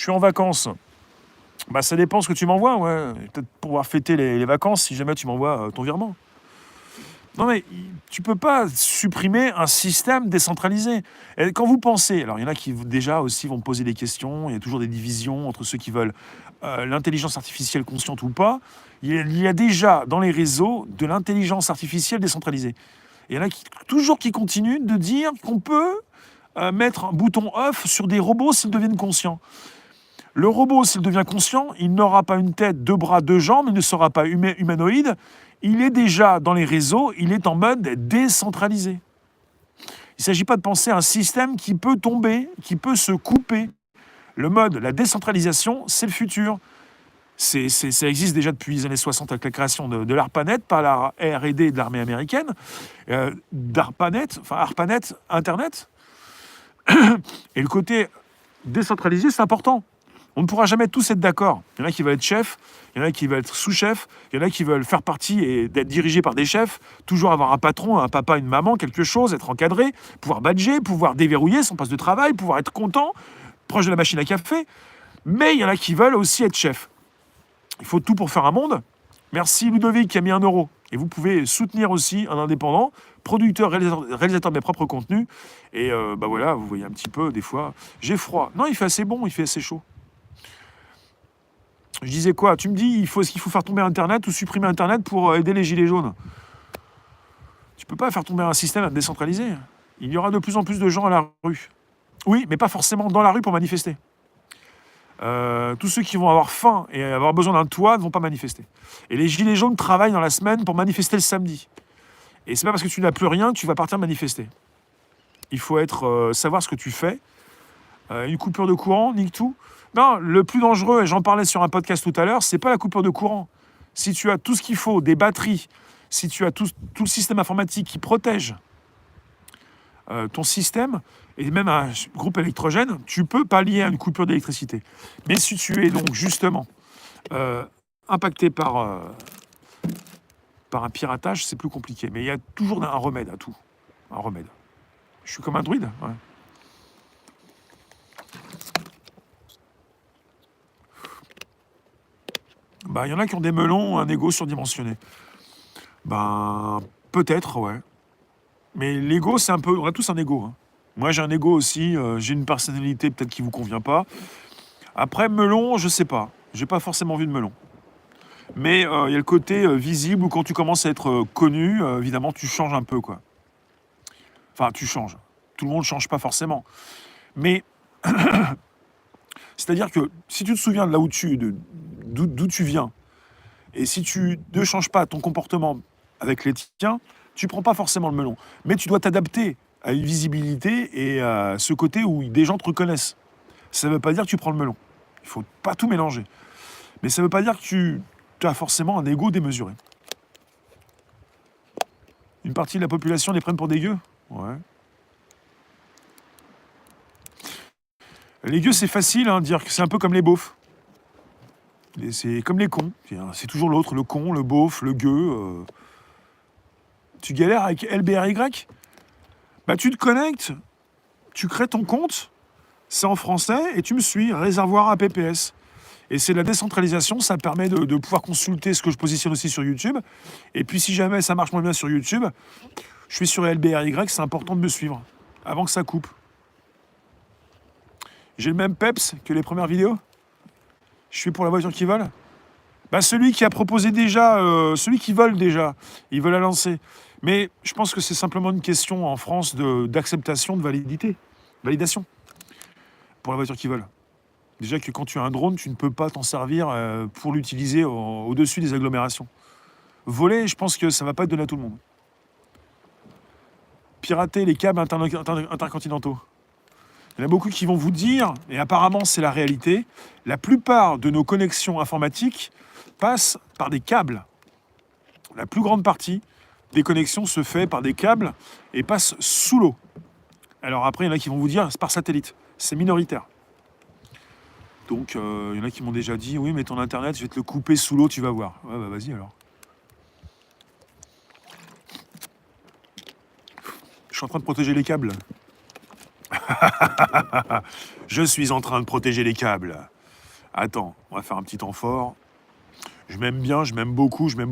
suis en vacances. Bah, ça dépend ce que tu m'envoies, ouais. Peut-être pouvoir fêter les vacances si jamais tu m'envoies ton virement. Non mais tu peux pas supprimer un système décentralisé. Et quand vous pensez, alors il y en a qui déjà aussi vont me poser des questions, il y a toujours des divisions entre ceux qui veulent l'intelligence artificielle consciente ou pas. Il y a déjà dans les réseaux de l'intelligence artificielle décentralisée. Et il y en a toujours qui continuent de dire qu'on peut mettre un bouton off sur des robots s'ils deviennent conscients. Le robot, s'il devient conscient, il n'aura pas une tête, deux bras, deux jambes, il ne sera pas humanoïde. Il est déjà dans les réseaux, il est en mode décentralisé. Il ne s'agit pas de penser à un système qui peut tomber, qui peut se couper. Le mode, la décentralisation, c'est le futur. Ça existe déjà depuis les années 60 avec la création de l'ARPANET par la R&D de l'armée américaine. ARPANET, Internet. Et le côté décentralisé, c'est important. On ne pourra jamais tous être d'accord. Il y en a qui veulent être chefs, il y en a qui veulent être sous-chefs, il y en a qui veulent faire partie et d'être dirigés par des chefs, toujours avoir un patron, un papa, une maman, quelque chose, être encadré, pouvoir badger, pouvoir déverrouiller son poste de travail, pouvoir être content, proche de la machine à café. Mais il y en a qui veulent aussi être chefs. Il faut tout pour faire un monde. Merci Ludovic qui a mis 1 euro. Et vous pouvez soutenir aussi un indépendant, producteur, réalisateur de mes propres contenus. Et voilà, vous voyez un petit peu, des fois, j'ai froid. Non, il fait assez bon, il fait assez chaud. Je disais quoi? Tu me dis, est-ce qu'il faut faire tomber Internet ou supprimer Internet pour aider les gilets jaunes? Tu peux pas faire tomber un système décentralisé. Il y aura de plus en plus de gens à la rue. Oui, mais pas forcément dans la rue pour manifester. Tous ceux qui vont avoir faim et avoir besoin d'un toit ne vont pas manifester. Et les gilets jaunes travaillent dans la semaine pour manifester le samedi. Et c'est pas parce que tu n'as plus rien que tu vas partir manifester. Il faut savoir ce que tu fais. Une coupure de courant, nique tout. Non, le plus dangereux, et j'en parlais sur un podcast tout à l'heure, c'est pas la coupure de courant. Si tu as tout ce qu'il faut, des batteries, si tu as tout le système informatique qui protège ton système, et même un groupe électrogène, tu peux pallier à une coupure d'électricité. Mais si tu es donc justement impacté par un piratage, c'est plus compliqué. Mais il y a toujours un remède à tout. Un remède. Je suis comme un druide, ouais. Il y en a qui ont des melons, un ego surdimensionné. Peut-être, ouais. Mais l'ego, c'est un peu... On a tous un ego. Hein. Moi, j'ai un ego aussi. J'ai une personnalité peut-être qui vous convient pas. Après, melon, je sais pas. J'ai pas forcément vu de melon. Mais il y a le côté visible où quand tu commences à être connu, évidemment, tu changes un peu, quoi. Enfin, tu changes. Tout le monde ne change pas forcément. Mais... C'est-à-dire que si tu te souviens de là où d'où tu viens, et si tu ne changes pas ton comportement avec les tiens, tu ne prends pas forcément le melon. Mais tu dois t'adapter à une visibilité et à ce côté où des gens te reconnaissent. Ça ne veut pas dire que tu prends le melon. Il ne faut pas tout mélanger. Mais ça ne veut pas dire que tu as forcément un ego démesuré. Une partie de la population les prenne pour des gueux? Ouais. Les gueux, c'est facile, hein, dire que c'est un peu comme les beaufs. C'est comme les cons. C'est toujours l'autre, le con, le beauf, le gueux. Tu galères avec LBRY? Tu te connectes, tu crées ton compte, c'est en français, et tu me suis, réservoir APPS. Et c'est la décentralisation, ça permet de pouvoir consulter ce que je positionne aussi sur YouTube. Et puis si jamais ça marche moins bien sur YouTube, je suis sur LBRY, c'est important de me suivre, avant que ça coupe. J'ai le même peps que les premières vidéos. Je suis pour la voiture qui vole. Celui qui a proposé déjà, celui qui vole déjà, il veut la lancer. Mais je pense que c'est simplement une question en France d'acceptation, de validation pour la voiture qui vole. Déjà que quand tu as un drone, tu ne peux pas t'en servir pour l'utiliser au-dessus des agglomérations. Voler, je pense que ça ne va pas être donné à tout le monde. Pirater les câbles intercontinentaux. Il y en a beaucoup qui vont vous dire, et apparemment c'est la réalité, la plupart de nos connexions informatiques passent par des câbles. La plus grande partie des connexions se fait par des câbles et passe sous l'eau. Alors après, il y en a qui vont vous dire, c'est par satellite. C'est minoritaire. Donc, il y en a qui m'ont déjà dit, oui, mais ton Internet, je vais te le couper sous l'eau, tu vas voir. Ouais, vas-y alors. Je suis en train de protéger les câbles. Je suis en train de protéger les câbles. Attends, on va faire un petit temps fort. Je m'aime bien, je m'aime beaucoup, je m'aime beaucoup.